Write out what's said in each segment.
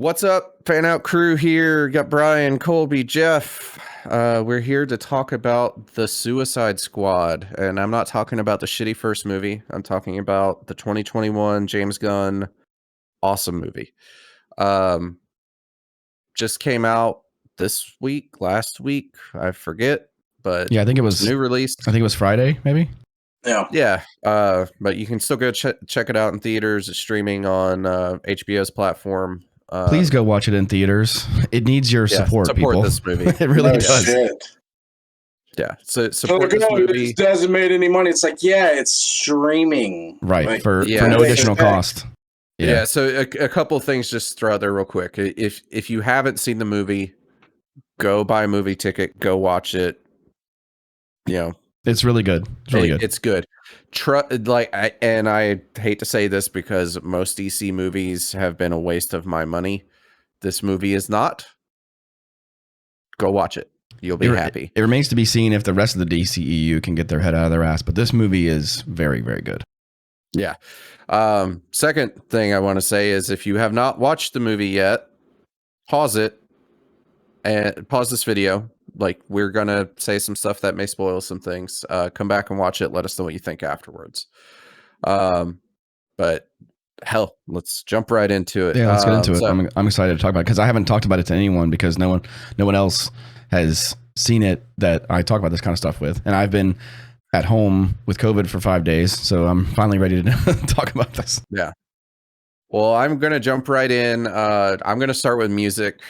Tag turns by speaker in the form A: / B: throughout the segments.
A: What's up, Fanout Crew here? Got Brian, Colby, Jeff. We're here to talk about The Suicide Squad, and I'm not talking about the shitty first movie. I'm talking about the 2021 James Gunn awesome movie. Just came out this week, last week, I forget, but
B: Yeah, I think it
A: it's
B: was
A: new release.
B: I think it was Friday, maybe.
A: Yeah. But you can still go check it out in theaters. It's streaming on HBO's platform.
B: Please go watch it in theaters. It needs your support, people.
A: This movie.
B: It really does.
C: Shit.
A: Yeah, so support this movie.
C: It doesn't make any money. It's like, yeah, it's streaming,
B: Right,
C: like,
B: for
A: Yeah.
B: no additional cost.
A: Yeah. So a couple things just throw out there real quick. If you haven't seen the movie, go buy a movie ticket. Go watch it. You know,
B: It's really good. It's really good.
A: It's good. I hate to say this because most DC movies have been a waste of my money. This movie is not. Go watch it. You'll be happy.
B: It remains to be seen if the rest of the DCEU can get their head out of their ass, but this movie is very, very good.
A: Yeah. Second thing I want to say is if you have not watched the movie yet, pause it and pause this video. Like, we're going to say some stuff that may spoil some things. Come back and watch it. Let us know what you think afterwards. But hell, let's jump right into it.
B: Yeah, let's get into it. I'm excited to talk about it because I haven't talked about it to anyone because no one else has seen it that I talk about this kind of stuff with. And I've been at home with COVID for 5 days, so I'm finally ready to talk about this.
A: Yeah. Well, I'm going to jump right in. I'm going to start with music.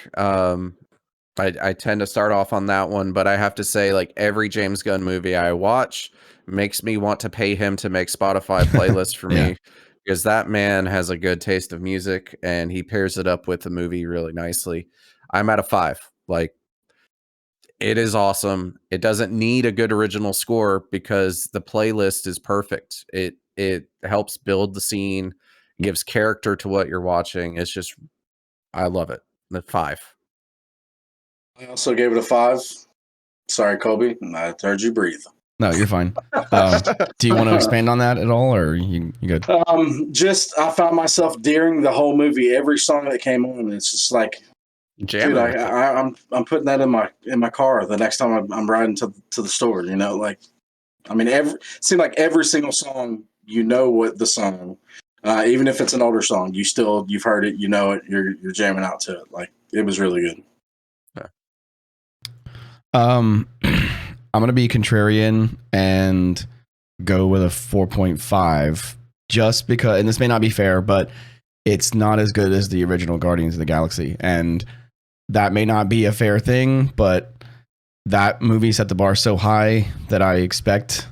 A: I tend to start off on that one, but I have to say, like, every James Gunn movie I watch makes me want to pay him to make Spotify playlists for me, because that man has a good taste of music and he pairs it up with the movie really nicely. I'm at a 5. Like, it is awesome. It doesn't need a good original score because the playlist is perfect. It helps build the scene, gives character to what you're watching. It's just, I love it. The 5.
C: I also gave it a 5. Sorry, Colby. I heard you breathe.
B: No, you're fine. Do you want to expand on that at all, or you good?
C: I found myself during the whole movie, every song that came on, it's just like,
A: Jamming.
C: dude, I'm putting that in my car the next time I'm riding to the store. You know, like, I mean, it seemed like every single song, you know what the song, even if it's an older song, you've heard it, you know it, you're jamming out to it. Like, it was really good.
B: I'm going to be contrarian and go with a 4.5 just because, and this may not be fair, but it's not as good as the original Guardians of the Galaxy. And that may not be a fair thing, but that movie set the bar so high that I expect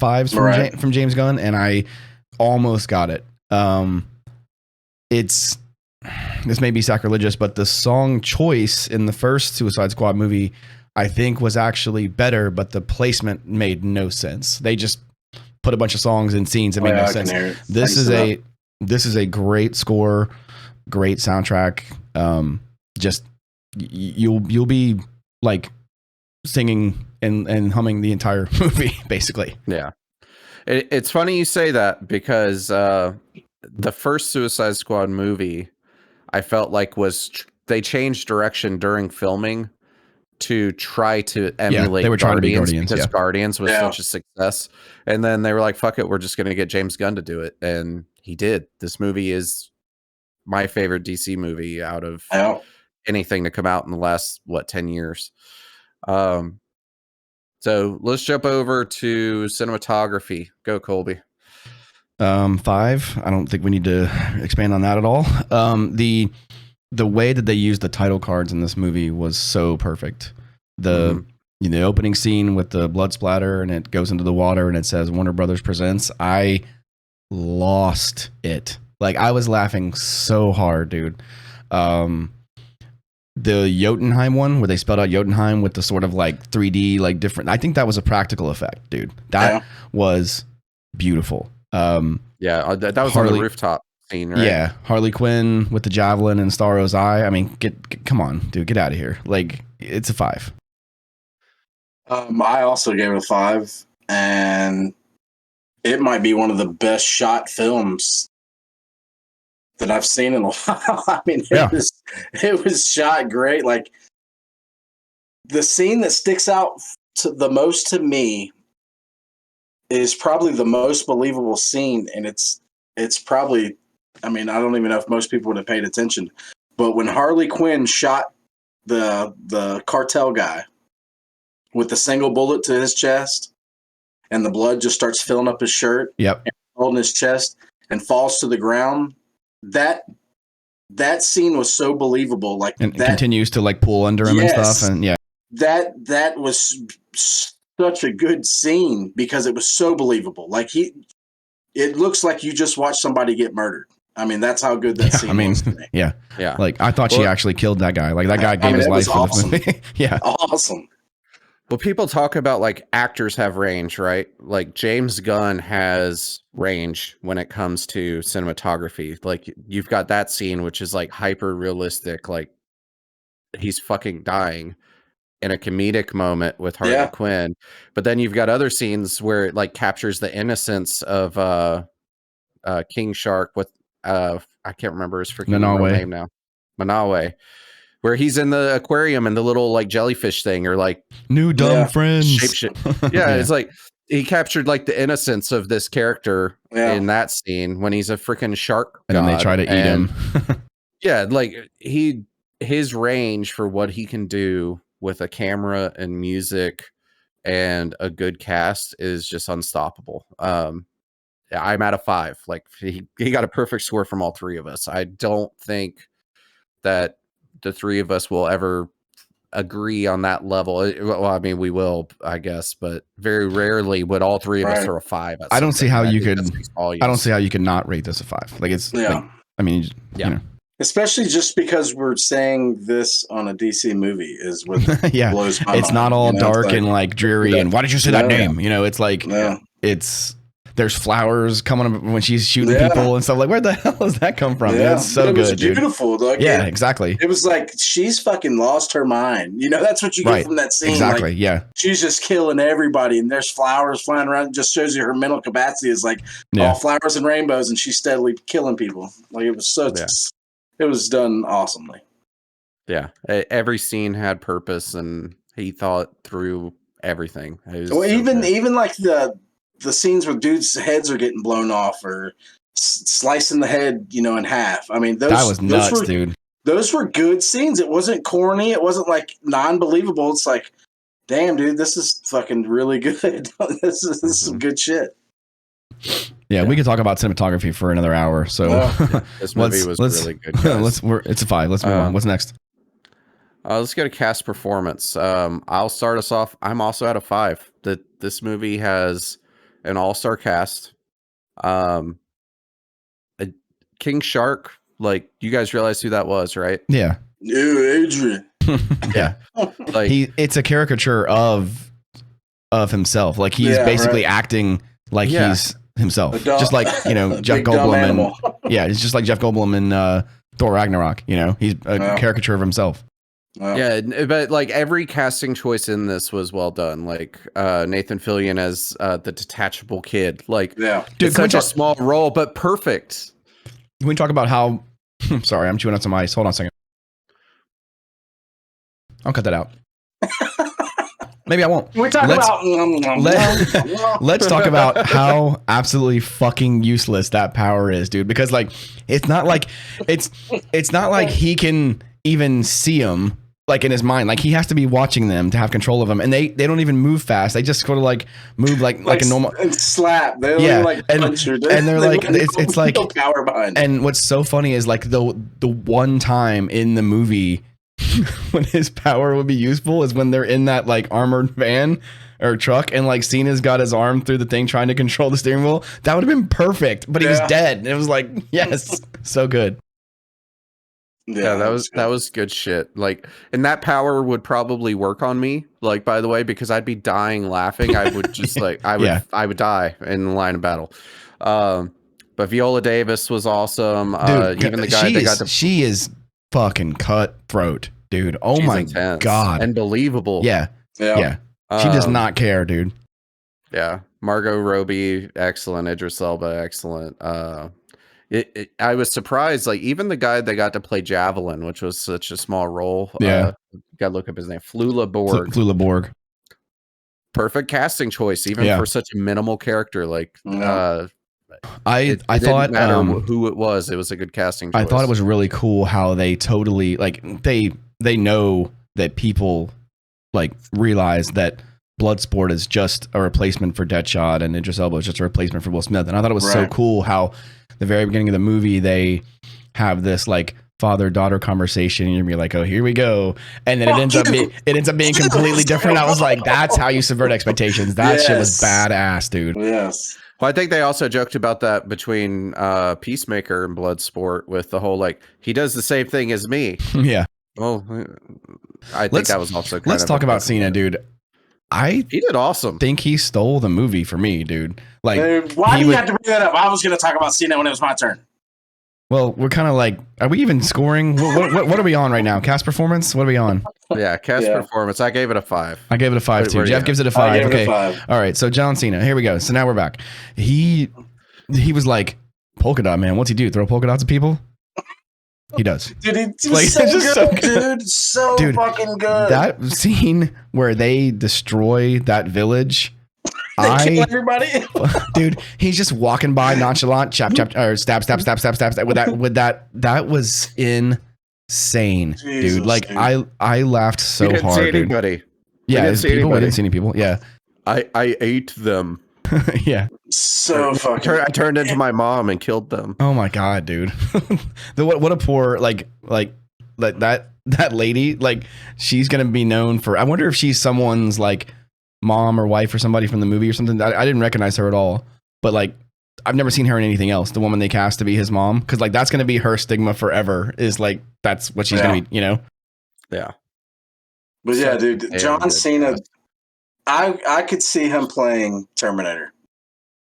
B: 5s from James Gunn, and I almost got it. This may be sacrilegious, but the song choice in the first Suicide Squad movie, I think, was actually better, but the placement made no sense. They just put a bunch of songs in scenes that made no sense. This is a great score, great soundtrack. Just you'll be like singing and humming the entire movie, basically.
A: Yeah. It's funny you say that because the first Suicide Squad movie, I felt like they changed direction during filming to try to emulate
B: they were trying to be Guardians
A: because Guardians was such a success. And then they were like, fuck it, we're just going to get James Gunn to do it. And he did. This movie is my favorite DC movie out of anything to come out in the last, 10 years. So let's jump over to cinematography. Go, Colby.
B: 5. I don't think we need to expand on that at all. The way that they used the title cards in this movie was so perfect. The opening scene with the blood splatter and it goes into the water and it says Warner Brothers Presents. I lost it. Like, I was laughing so hard, dude. The Jotunheim one where they spelled out Jotunheim with the sort of like 3D, like different. I think that was a practical effect, dude. That was beautiful.
A: That was on the rooftop scene, right?
B: Yeah, Harley Quinn with the javelin and Starro's eye. I mean, come on, dude, get out of here. Like, it's a 5.
C: I also gave it a 5, and it might be one of the best shot films that I've seen in a while. I mean,
B: Yeah.
C: it was shot great. Like the scene that sticks out the most to me is probably the most believable scene, and it's probably, I mean, I don't even know if most people would have paid attention, but when Harley Quinn shot the cartel guy with the single bullet to his chest, and the blood just starts filling up his shirt,
B: Yep,
C: and holding his chest, and falls to the ground. That scene was so believable. Like
B: and
C: that
B: continues to like pull under him and stuff, and yeah,
C: that was such a good scene because it was so believable. Like it looks like you just watched somebody get murdered. I mean, that's how good that scene was to me.
B: yeah.
A: Yeah.
B: Like I thought she actually killed that guy. Like that guy gave his life for the movie. Yeah.
C: Awesome.
A: Well, people talk about like actors have range, right? Like James Gunn has range when it comes to cinematography. Like you've got that scene, which is like hyper realistic. Like he's fucking dying in a comedic moment with Harley Quinn. But then you've got other scenes where it like captures the innocence of King Shark with I can't remember his freaking real name now. Manawe. Where he's in the aquarium and the little like jellyfish thing or like
B: new dumb friends.
A: Yeah, it's like he captured like the innocence of this character in that scene when he's a freaking shark god.
B: And then they try to eat him.
A: Yeah, like his range for what he can do with a camera and music and a good cast is just unstoppable. I'm at a 5. Like he got a perfect score from all three of us. I don't think that the three of us will ever agree on that level. Well, I mean, we will, I guess, but very rarely would all three of us throw a 5.
B: I don't see how you could.
A: I
B: don't see how you could not rate this a 5. Like it's. Like, I mean, you know.
C: Especially just because we're saying this on a DC movie is what blows my mind.
B: It's not all dark and like dreary. And why did you say that name? You know, it's like it's. There's flowers coming up when she's shooting people and stuff. Like, where the hell does that come from? Yeah, it's so good, dude.
C: Beautiful. Like,
B: exactly.
C: It was like she's fucking lost her mind. You know, that's what you get from that scene.
B: Exactly.
C: Like, she's just killing everybody, and there's flowers flying around. It just shows you her mental capacity is like all flowers and rainbows, and she's steadily killing people. Like it was so. It was done awesomely.
A: Yeah, every scene had purpose, and he thought through everything.
C: Well, even like the scenes where dudes' heads are getting blown off or slicing the head, you know, in half. I mean, that was nuts, dude. Those were good scenes. It wasn't corny. It wasn't like non-believable. It's like, damn, dude, this is fucking really good. This is some good shit.
B: Yeah, we could talk about cinematography for another hour. So
A: this movie was really good.
B: It's a 5. Let's move on. What's next?
A: Let's get a cast performance. I'll start us off. I'm also at a 5. This movie has an all-star cast. King Shark, like you guys realize who that was, right?
B: Yeah.
C: Adrian.
A: Yeah. Like
B: it's a caricature of himself. Like he's basically acting like he's himself. Just like, you know, Jeff Goldblum it's just like Jeff Goldblum in Thor Ragnarok, you know. He's a caricature of himself.
A: Yeah, but like every casting choice in this was well done. Like Nathan Fillion as the detachable kid. Like, dude, it's such a small role, but perfect.
B: Can we talk about how? Sorry, I'm chewing on some ice. Hold on a second. I'll cut that out. Maybe I won't.
C: We talk about.
B: Let's talk about how absolutely fucking useless that power is, dude. Because like, it's not like he can even see them. Like in his mind, like he has to be watching them to have control of them, and they don't even move fast. They just sort of like move like a normal
C: and slap. They don't like punch you.
B: And they're like it's like
C: no power behind.
B: And what's so funny is like the one time in the movie when his power would be useful is when they're in that like armored van or truck, and like Cena's got his arm through the thing trying to control the steering wheel. That would have been perfect, but he was dead. And it was like, yes, so good.
A: Yeah, that was good shit. Like, and that power would probably work on me. Like, by the way, because I'd be dying laughing. I would just like I would die in the line of battle. But Viola Davis was awesome. Dude, even the guy
B: she is fucking cutthroat, dude. Oh my god,
A: unbelievable.
B: Yeah. She does not care, dude.
A: Yeah, Margot Robbie, excellent. Idris Elba, excellent. I was surprised. Like even the guy that got to play Javelin, which was such a small role.
B: Yeah.
A: Gotta look up his name. Flula Borg.
B: Flula Borg.
A: Perfect casting choice, even for such a minimal character. Like,
B: I thought
A: didn't matter who it was. It was a good casting choice.
B: I thought it was really cool how they totally like they know that people like realize that Bloodsport is just a replacement for Deadshot and Idris Elba is just a replacement for Will Smith. And I thought it was so cool how the very beginning of the movie they have this like father-daughter conversation and you're gonna be like, oh, here we go, and then it ends up being completely different. I was like, that's how you subvert expectations. That shit was badass, dude.
C: Yes.
A: Well, I think they also joked about that between Peacemaker and Bloodsport with the whole like he does the same thing as me.
B: Yeah.
A: Well, I think that was also kind
B: let's
A: of
B: talk about Cena, dude.
A: He did awesome.
B: Think he stole the movie for me, dude. Like,
C: why do you have to bring that up? I was going to talk about Cena when it was my turn.
B: Well, we're kind of like, are we even scoring? What are we on right now? Cast performance? What are we on?
A: Yeah, performance. I gave it a 5.
B: I gave it a 5 too. Jeff gives it a 5. Okay. All right. So John Cena. Here we go. So now we're back. He was like, polka dot man. What's he do? Throw polka dots at people? He does.
C: Dude, he was so good, dude. So fucking good.
B: That scene where they destroy that village.
C: Kill everybody.
B: Dude, he's just walking by nonchalant, chap, or stab. With that was insane,
C: Jesus,
B: dude. Like
C: dude.
B: I laughed so
A: you didn't
B: hard.
A: See anybody.
B: Yeah,
A: we
B: didn't see any people. Yeah,
A: I ate them.
B: Yeah,
C: so fucking.
A: I turned into my mom and killed them.
B: Oh my god, dude. What a poor like that lady. Like she's gonna be known for. I wonder if she's someone's like mom or wife or somebody from the movie or something. I didn't recognize her at all, but like I've never seen her in anything else. The woman they cast to be his mom, because like that's gonna be her stigma forever. Is like that's what she's gonna be, you know?
A: Yeah.
C: But yeah, dude, John Cena. I could see him playing Terminator.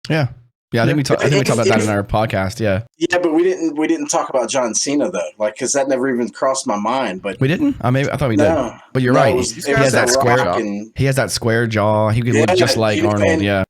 B: Yeah. I think we talked about that in our podcast. Yeah.
C: Yeah, but we didn't talk about John Cena though, like because that never even crossed my mind. But
B: we didn't. I thought we did. But you're right. He has that square. He has that square jaw. He could look just like Arnold. Yeah.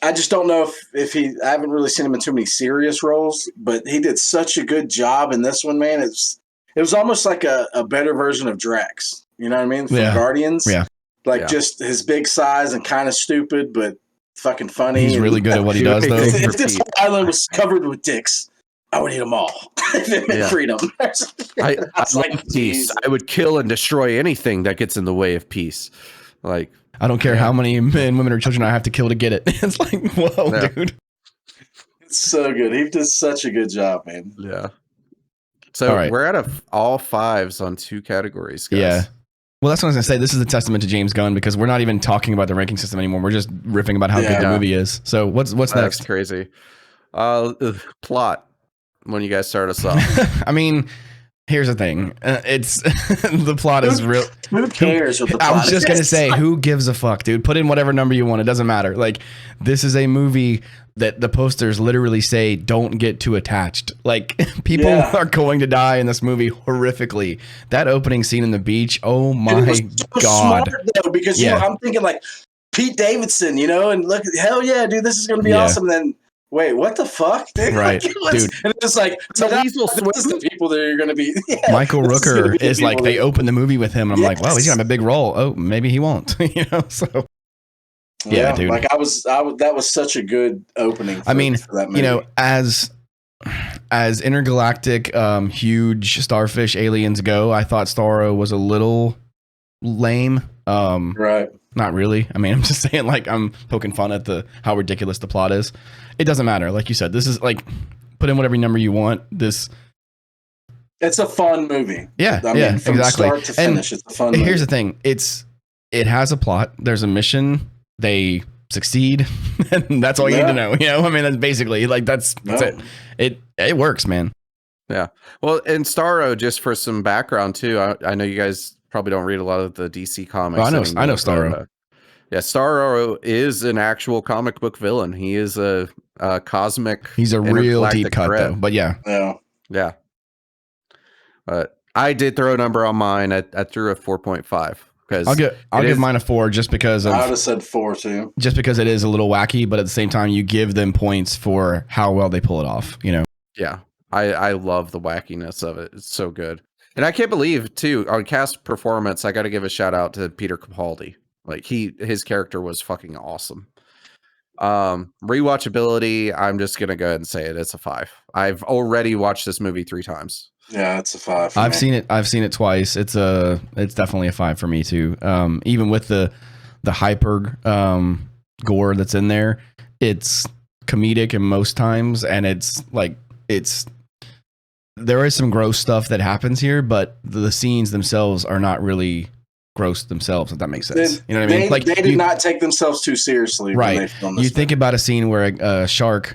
C: I just don't know if he. I haven't really seen him in too many serious roles, but he did such a good job in this one, man. It was almost like a better version of Drax. You know what I mean? From Guardians.
B: Yeah.
C: Like just his big size and kind of stupid, but fucking funny.
B: He's really good at what he does, though.
C: If this whole island was covered with dicks, I would eat them all. Freedom.
A: I like peace. I would kill and destroy anything that gets in the way of peace. Like
B: I don't care how many men, women, or children I have to kill to get it. It's like, whoa, dude.
C: It's so good. He does such a good job, man.
A: Yeah. So we're at all 5s on 2 categories, guys.
B: Yeah. Well, that's what I was going to say. This is a testament to James Gunn because we're not even talking about the ranking system anymore. We're just riffing about how good the movie is. So what's next?
A: That's crazy. Plot. When you guys start us off.
B: I mean, here's the thing. It's the plot is real.
C: Who cares what the plot
B: I was just going to say, who gives a fuck, dude? Put in whatever number you want. It doesn't matter. Like, this is a movie that the posters literally say, don't get too attached. Like, people are going to die in this movie horrifically. That opening scene in the beach, oh my God.
C: Smart, though, because you know, I'm thinking like Pete Davidson, you know, and look, hell yeah, dude, this is going to be awesome. And then, wait, what the fuck? Dude?
B: Right,
C: dude. And it's just like,
A: so these will
C: this is the people that are going to be.
B: Michael Rooker is like, they open the movie with him. And I'm like, wow, he's going to have a big role. Oh, maybe he won't. You know, so. Yeah, dude.
C: Like that was such a good opening. For that movie.
B: You know, as intergalactic, huge starfish aliens go, I thought Starro was a little lame.
C: Right.
B: Not really. I mean, I'm just saying, like, I'm poking fun at how ridiculous the plot is. It doesn't matter. Like you said, this is like, put in whatever number you want. It's
C: a fun movie.
B: Yeah.
C: I mean, from start to finish, it's a fun movie.
B: Here's the thing. It has a plot. There's a mission. They succeed, and that's all you need to know. You know, I mean, that's basically like that's it. It works, man.
A: Yeah. Well, and Starro, just for some background too. I know you guys probably don't read a lot of the DC comics.
B: I know Starro.
A: Yeah, Starro is an actual comic book villain. He is a cosmic.
B: He's a real deep cut, though. But yeah.
A: But I did throw a number on mine. I threw a 4.5.
B: I'll give mine a 4 just because
C: I would have said 4 too.
B: Just because it is a little wacky, but at the same time, you give them points for how well they pull it off. You know.
A: Yeah, I love the wackiness of it. It's so good. And I can't believe too, on cast performance, I got to give a shout out to Peter Capaldi. Like his character was fucking awesome. Rewatchability, I'm just gonna go ahead and say it. It's a 5. I've already watched this movie 3 times.
C: Yeah, it's a 5 for
B: I've
C: me.
B: seen it twice. It's definitely a 5 for me too. Even with the hyper gore that's in there, it's comedic in most times, and there is some gross stuff that happens here, but the scenes themselves are not really gross themselves, if that makes sense. You know what I mean?
C: Like they did not take themselves too seriously when they filmed this.
B: You think about a scene where a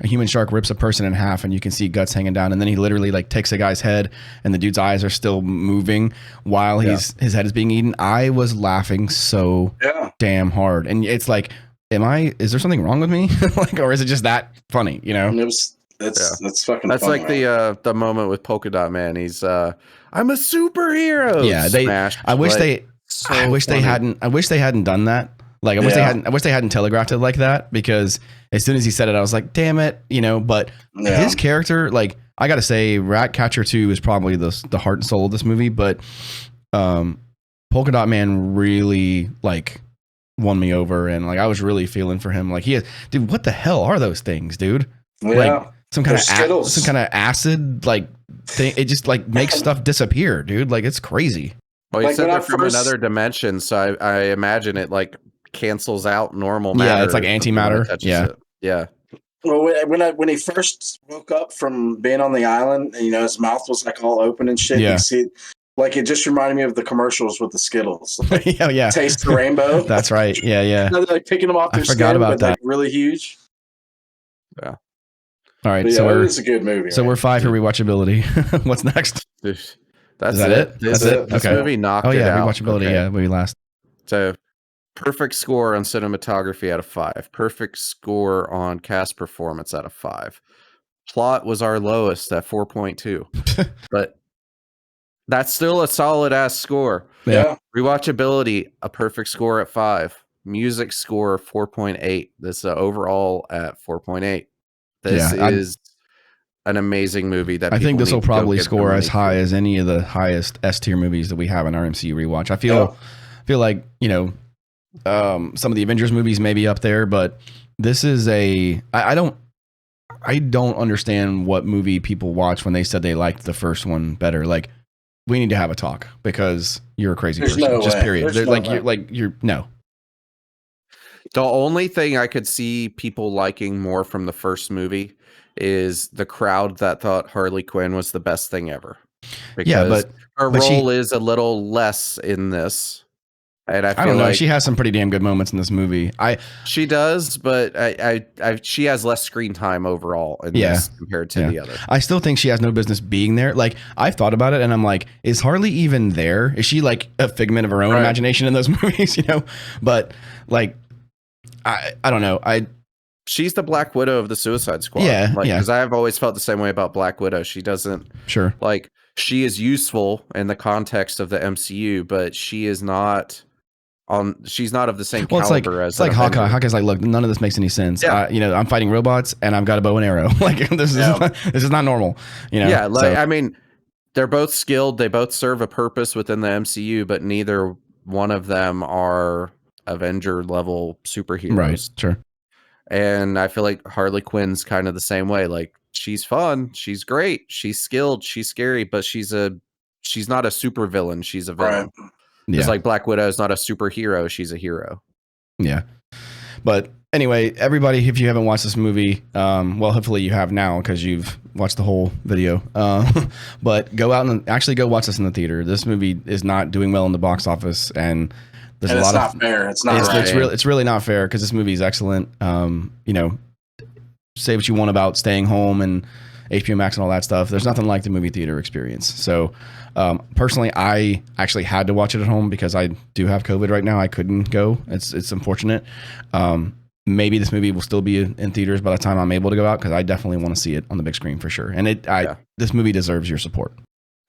B: human shark rips a person in half, and you can see guts hanging down, and then he literally like takes a guy's head, and the dude's eyes are still moving while his head is being eaten. I was laughing so damn hard, and it's like, is there something wrong with me? Like, or is it just that funny? You know?
C: That's fucking.
A: That's
C: funny,
A: like
C: man.
A: the moment with Polka Dot Man. He's I'm a superhero.
B: Yeah,
A: smashed.
B: I wish they hadn't done that. Like, I wish they hadn't telegraphed it like that, because as soon as he said it, I was like, damn it, you know. But his character, like, I gotta say, Ratcatcher 2 is probably the heart and soul of this movie. But Polka Dot Man really like won me over, and like I was really feeling for him. Like, dude, what the hell are those things, dude? Like some kind of acid like thing. It just like makes stuff disappear, dude. Like, it's crazy.
A: Well, you said they're from another dimension, so I imagine it like cancels out normal matter.
B: Yeah, it's like antimatter.
A: Yeah.
C: Well, when he first woke up from being on the island, and, you know, his mouth was like all open and shit. You see, like, it just reminded me of the commercials with the Skittles. Like, taste the rainbow.
B: That's right. Yeah.
C: They're like picking them off their skin,
B: forgot about that.
C: Like, really huge.
B: Yeah. All right,
C: so it's a good movie.
B: So we're 5 for rewatchability. What's next?
A: Is
B: that it?
A: That's it. This movie knocked it out.
B: Rewatchability. Okay. Yeah, movie last.
A: So, perfect score on cinematography out of 5. Perfect score on cast performance out of 5. Plot was our lowest at 4.2, but that's still a solid ass score.
C: Yeah.
A: Rewatchability, a perfect score at 5. Music score 4.8. This overall at 4.8. This is an amazing movie that
B: I think this will probably score as high as any of the highest S tier movies that we have in our MCU rewatch. I feel like, you know, some of the Avengers movies may be up there, but this is I don't understand what movie people watch when they said they liked the first one better. Like, we need to have a talk, because you're a crazy person.
C: No
B: just
C: way.
B: period. No.
A: The only thing I could see people liking more from the first movie is the crowd that thought Harley Quinn was the best thing ever. Because her role is a little less in this. And I don't know.
B: She has some pretty damn good moments in this movie.
A: She does, but she has less screen time overall in this compared to the other.
B: I still think she has no business being there. Like, I've thought about it, and I'm like, is Harley even there? Is she like a figment of her own imagination in those movies? You know, but like, I don't know.
A: She's the Black Widow of the Suicide Squad.
B: Yeah,
A: because I've always felt the same way about Black Widow. She doesn't like, she is useful in the context of the MCU, but she is not. She's not of the same caliber as
B: like Hawkeye. Hawkeye's like, look, none of this makes any sense. You know, I'm fighting robots and I've got a bow and arrow. Like, this is not normal. You know.
A: Yeah, like, I mean, they're both skilled. They both serve a purpose within the MCU, but neither one of them are Avenger level superheroes.
B: Right. Sure.
A: And I feel like Harley Quinn's kind of the same way. Like, she's fun, she's great, she's skilled, she's scary, but she's not a super villain. She's a villain.
C: Right.
A: Just like Black Widow is not a superhero, she's a hero.
B: Yeah. But anyway, everybody, if you haven't watched this movie, well, hopefully you have now, because you've watched the whole video. But go out and actually go watch this in the theater. This movie is not doing well in the box office, and there's a lot of
C: fair. It's not.
B: It's really not fair, because this movie is excellent. You know, say what you want about staying home and HBO Max and all that stuff. There's nothing like the movie theater experience. So, personally, I actually had to watch it at home because I do have COVID right now. I couldn't go. It's unfortunate. Maybe this movie will still be in theaters by the time I'm able to go out, because I definitely want to see it on the big screen for sure. And this movie deserves your support.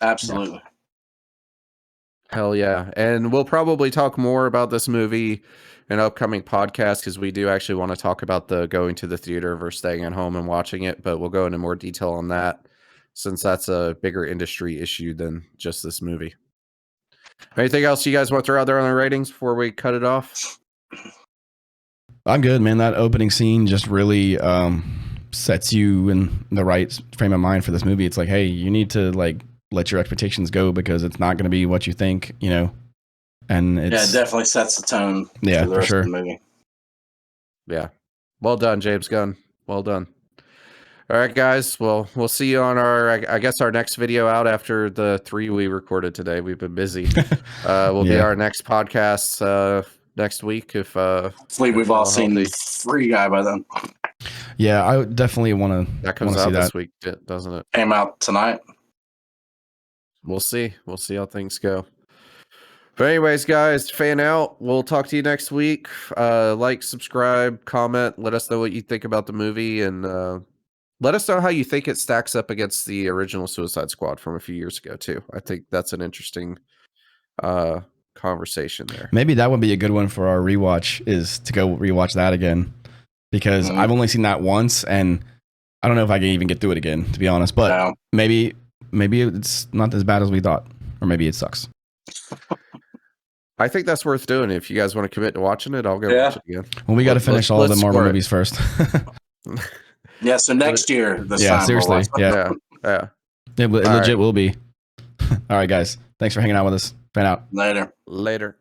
C: Absolutely.
A: Hell yeah. And we'll probably talk more about this movie in upcoming podcasts, because we do actually want to talk about the going to the theater versus staying at home and watching it, but we'll go into more detail on that. since that's a bigger industry issue than just this movie. Anything else you guys want to throw out there on the ratings before we cut it off?
B: I'm good, man. That opening scene just really sets you in the right frame of mind for this movie. It's like, hey, you need to like let your expectations go because it's not going to be what you think, you know. And
C: it definitely sets the tone.
B: Yeah,
C: for the rest
B: sure.
C: of the movie.
A: Yeah, well done, James Gunn. Well done. All right, guys. Well, we'll see you on I guess our next video out after the 3 we recorded today. We've been busy. Will be our next podcast next week. If
C: hopefully we've all seen Free Guy by then.
B: Yeah, I definitely want to.
A: That comes out this week, doesn't it?
C: Came out tonight.
A: We'll see. We'll see how things go. But anyways, guys, fan out. We'll talk to you next week. Like, subscribe, comment. Let us know what you think about the movie, and let us know how you think it stacks up against the original Suicide Squad from a few years ago, too. I think that's an interesting conversation there.
B: Maybe that would be a good one for our rewatch, is to go rewatch that again. Because I've only seen that once, and I don't know if I can even get through it again, to be honest. But maybe it's not as bad as we thought. Or maybe it sucks.
A: I think that's worth doing. If you guys want to commit to watching it, I'll go watch it again.
B: Well, we got to finish all the Marvel movies first.
C: Yeah, so next year.
B: Seriously.
A: Yeah.
B: It legit will be. All right, guys. Thanks for hanging out with us. Fan out.
C: Later.